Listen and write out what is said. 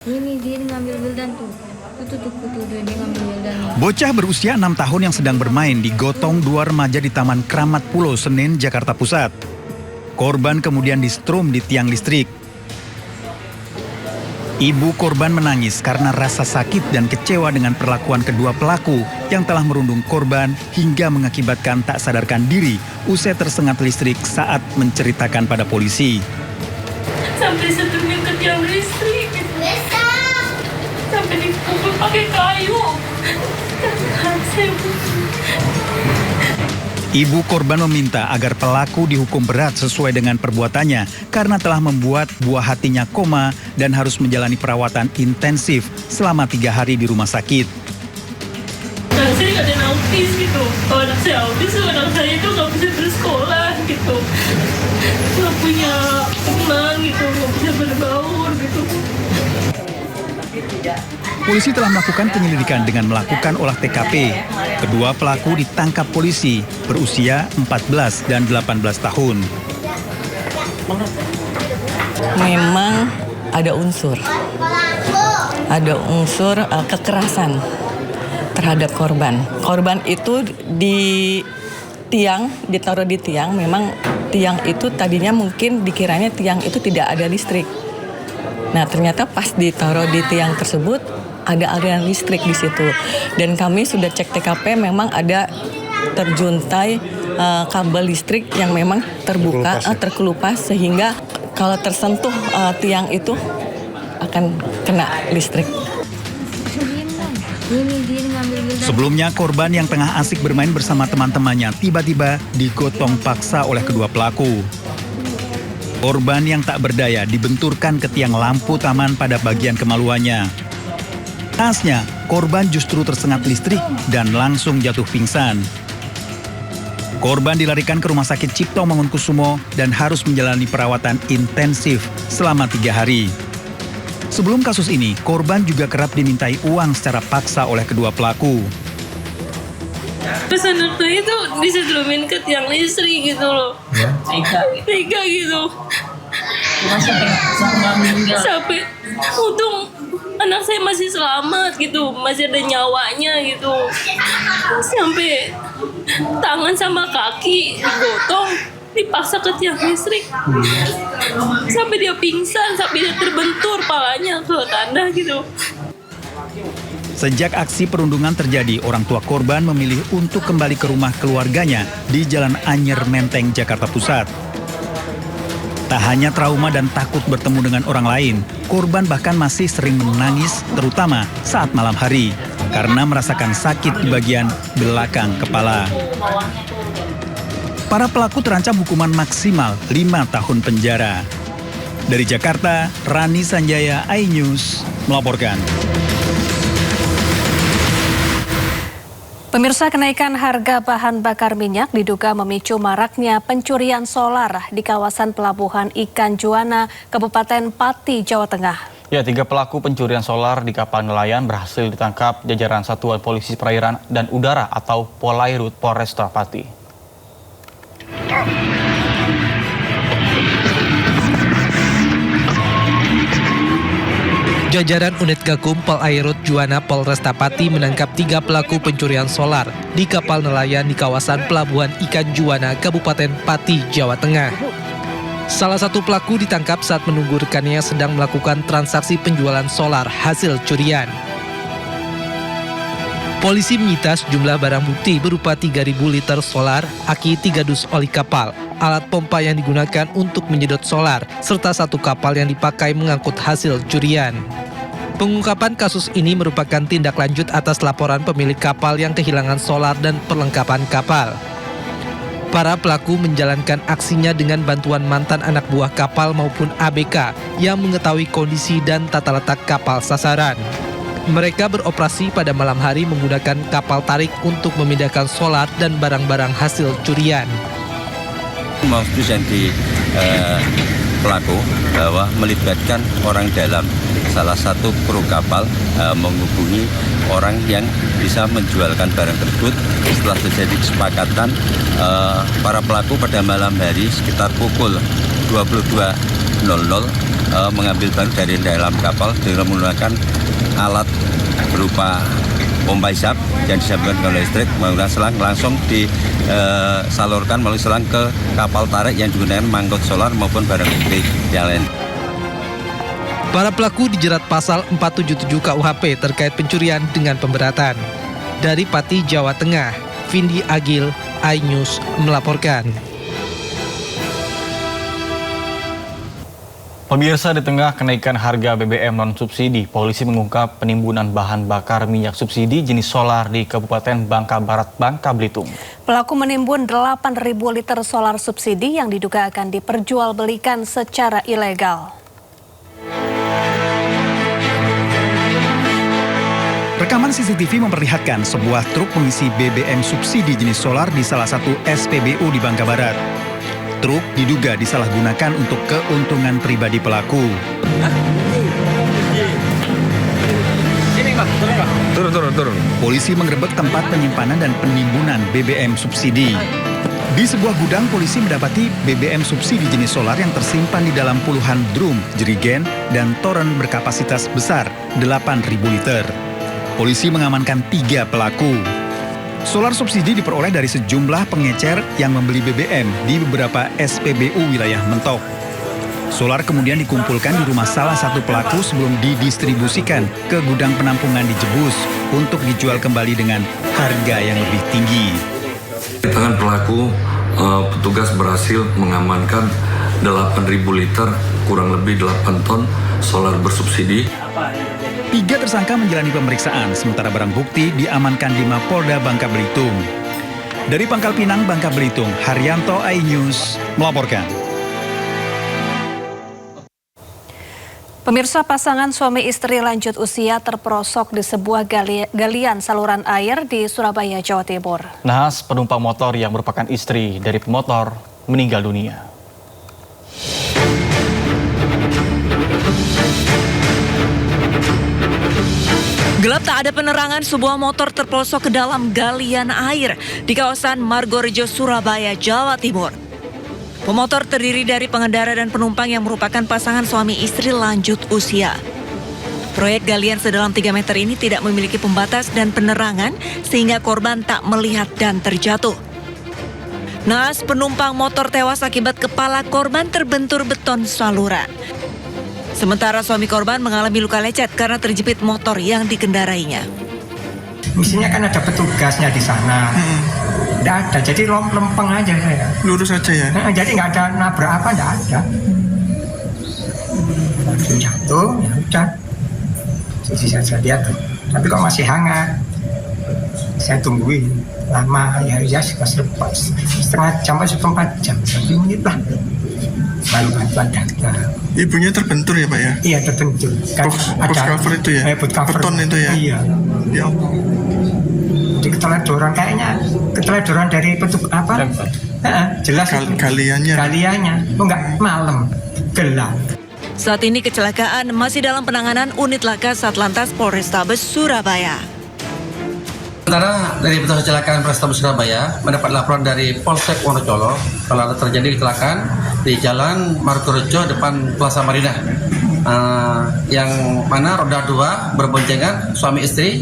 Ini dia ngambil Wildan tuh. Tuh dia ngambil Wildan. Bocah berusia 6 tahun yang sedang bermain digotong dua remaja di Taman Kramat Pulau Senen, Jakarta Pusat. Korban kemudian disetrum di tiang listrik. Ibu korban menangis karena rasa sakit dan kecewa dengan perlakuan kedua pelaku yang telah merundung korban hingga mengakibatkan tak sadarkan diri usai tersengat listrik saat menceritakan pada polisi. Sampai setrumnya ke tiang listrik gitu. Sampai dipukul pakai kayu. Ibu korban meminta agar pelaku dihukum berat sesuai dengan perbuatannya karena telah membuat buah hatinya koma dan harus menjalani perawatan intensif selama 3 hari di rumah sakit. Anak saya ada yang autis gitu. Kalau anak saya autis, anak saya itu nggak bisa bersekolah gitu. Nggak punya teman gitu, nggak bisa berbaur gitu. Polisi telah melakukan penyelidikan dengan melakukan olah TKP. Kedua pelaku ditangkap polisi berusia 14 dan 18 tahun. Memang ada unsur kekerasan terhadap korban. Korban itu ditaruh di tiang. Memang tiang itu tadinya mungkin dikiranya tiang itu tidak ada listrik. Nah, ternyata pas ditaruh di tiang tersebut ada aliran listrik di situ. Dan kami sudah cek TKP, memang ada terjuntai kabel listrik yang memang terbuka, terkelupas, sehingga kalau tersentuh tiang itu akan kena listrik. Sebelumnya, korban yang tengah asik bermain bersama teman-temannya tiba-tiba digotong paksa oleh kedua pelaku. Korban yang tak berdaya dibenturkan ke tiang lampu taman pada bagian kemaluannya. Tasnya, korban justru tersengat listrik dan langsung jatuh pingsan. Korban dilarikan ke Rumah Sakit Cipto Mangunkusumo dan harus menjalani perawatan intensif selama 3 hari. Sebelum kasus ini, korban juga kerap dimintai uang secara paksa oleh kedua pelaku. Terus anak saya itu disetrumin ke tiang listrik gitu loh. Tiga gitu. Sampai untung anak saya masih selamat gitu, masih ada nyawanya gitu. Sampai tangan sama kaki digotong, dipaksa ke tiang listrik. Sampai dia pingsan, sampai dia terbentur palanya ke tanah gitu. Sejak aksi perundungan terjadi, orang tua korban memilih untuk kembali ke rumah keluarganya di Jalan Anyer Menteng, Jakarta Pusat. Tak hanya trauma dan takut bertemu dengan orang lain, korban bahkan masih sering menangis, terutama saat malam hari, karena merasakan sakit di bagian belakang kepala. Para pelaku terancam hukuman maksimal 5 tahun penjara. Dari Jakarta, Rani Sanjaya, iNews, melaporkan. Pemirsa, kenaikan harga bahan bakar minyak diduga memicu maraknya pencurian solar di kawasan Pelabuhan Ikan Juwana, Kabupaten Pati, Jawa Tengah. Ya, 3 pelaku pencurian solar di kapal nelayan berhasil ditangkap jajaran Satuan Polisi Perairan dan Udara atau Polairut Polresta Pati. Jajaran Unit Gakum Polairut Juwana Polresta Pati menangkap 3 pelaku pencurian solar di kapal nelayan di kawasan Pelabuhan Ikan Juwana, Kabupaten Pati, Jawa Tengah. Salah satu pelaku ditangkap saat menunggu rekannya sedang melakukan transaksi penjualan solar hasil curian. Polisi menyita sejumlah barang bukti berupa 3.000 liter solar, aki 3 dus oli kapal, alat pompa yang digunakan untuk menyedot solar, serta 1 kapal yang dipakai mengangkut hasil curian. Pengungkapan kasus ini merupakan tindak lanjut atas laporan pemilik kapal yang kehilangan solar dan perlengkapan kapal. Para pelaku menjalankan aksinya dengan bantuan mantan anak buah kapal maupun ABK yang mengetahui kondisi dan tata letak kapal sasaran. Mereka beroperasi pada malam hari menggunakan kapal tarik untuk memindahkan solar dan barang-barang hasil curian. Modus yang di pelaku bahwa melibatkan orang dalam, salah satu kru kapal menghubungi orang yang bisa menjualkan barang tersebut. Setelah terjadi kesepakatan, para pelaku pada malam hari sekitar pukul 22.00 mengambil barang dari dalam kapal dengan menggunakan alat berupa pompa hisap yang disambungkan oleh listrik menggunakan selang langsung disalurkan melalui selang ke kapal tarik yang digunakan mengangkut solar maupun barang bukti yang lain. Para pelaku dijerat pasal 477 KUHP terkait pencurian dengan pemberatan. Dari Pati, Jawa Tengah, Vindi Agil, iNews melaporkan. Pemirsa, di tengah kenaikan harga BBM non-subsidi, polisi mengungkap penimbunan bahan bakar minyak subsidi jenis solar di Kabupaten Bangka Barat, Bangka Belitung. Pelaku menimbun 8.000 liter solar subsidi yang diduga akan diperjualbelikan secara ilegal. Rekaman CCTV memperlihatkan sebuah truk pengisi BBM subsidi jenis solar di salah satu SPBU di Bangka Barat. Truk diduga disalahgunakan untuk keuntungan pribadi pelaku. Turun. Polisi menggerebek tempat penyimpanan dan penimbunan BBM subsidi. Di sebuah gudang, polisi mendapati BBM subsidi jenis solar yang tersimpan di dalam puluhan drum, jerigen, dan toren berkapasitas besar 8.000 liter. Polisi mengamankan 3 pelaku. Solar subsidi diperoleh dari sejumlah pengecer yang membeli BBM di beberapa SPBU wilayah Mentok. Solar kemudian dikumpulkan di rumah salah satu pelaku sebelum didistribusikan ke gudang penampungan di Jebus untuk dijual kembali dengan harga yang lebih tinggi. Di tangan pelaku, petugas berhasil mengamankan 8.000 liter, kurang lebih 8 ton solar bersubsidi. 3 tersangka menjalani pemeriksaan, sementara barang bukti diamankan di Mapolda Bangka Belitung. Dari Pangkal Pinang, Bangka Belitung, Haryanto, iNews melaporkan. Pemirsa, pasangan suami istri lanjut usia terperosok di sebuah galian saluran air di Surabaya, Jawa Timur. Naas, penumpang motor yang merupakan istri dari pemotor meninggal dunia. Gelap tak ada penerangan, sebuah motor terpelosok ke dalam galian air di kawasan Margorejo, Surabaya, Jawa Timur. Pemotor terdiri dari pengendara dan penumpang yang merupakan pasangan suami istri lanjut usia. Proyek galian sedalam 3 meter ini tidak memiliki pembatas dan penerangan sehingga korban tak melihat dan terjatuh. Naas, penumpang motor tewas akibat kepala korban terbentur beton saluran. Sementara suami korban mengalami luka lecet karena terjepit motor yang dikendarainya. Mestinya kan ada petugasnya di sana. Nggak ada, jadi lempeng aja saya. Lurus aja ya? Nah, jadi nggak ada nabrak apa, nggak ada. Langsung jatuh, ya udah. Jadi saya lihat tuh. Tapi kok masih hangat. Saya tungguin lama, ya lepas. Setengah jam atau 4 jam, 1 menit lah. Baru bantuan datang. Ibunya terbentur ya Pak ya? Iya terbentur. Box cover itu ya? Beton itu ya? Iya. Ya Allah. Jadi keteledoran kayaknya, keteledoran dari petugas apa? Jelas Galiannya. Oh enggak, malam, gelap. Saat ini kecelakaan masih dalam penanganan unit laka Satlantas Polrestabes Surabaya. Sementara dari petugas kecelakaan Polrestabes Surabaya mendapat laporan dari Polsek Wonocolo kalau ada terjadi kecelakaan di Jalan Margorejo depan Plaza Marinah, yang mana roda 2 berboncengan suami istri.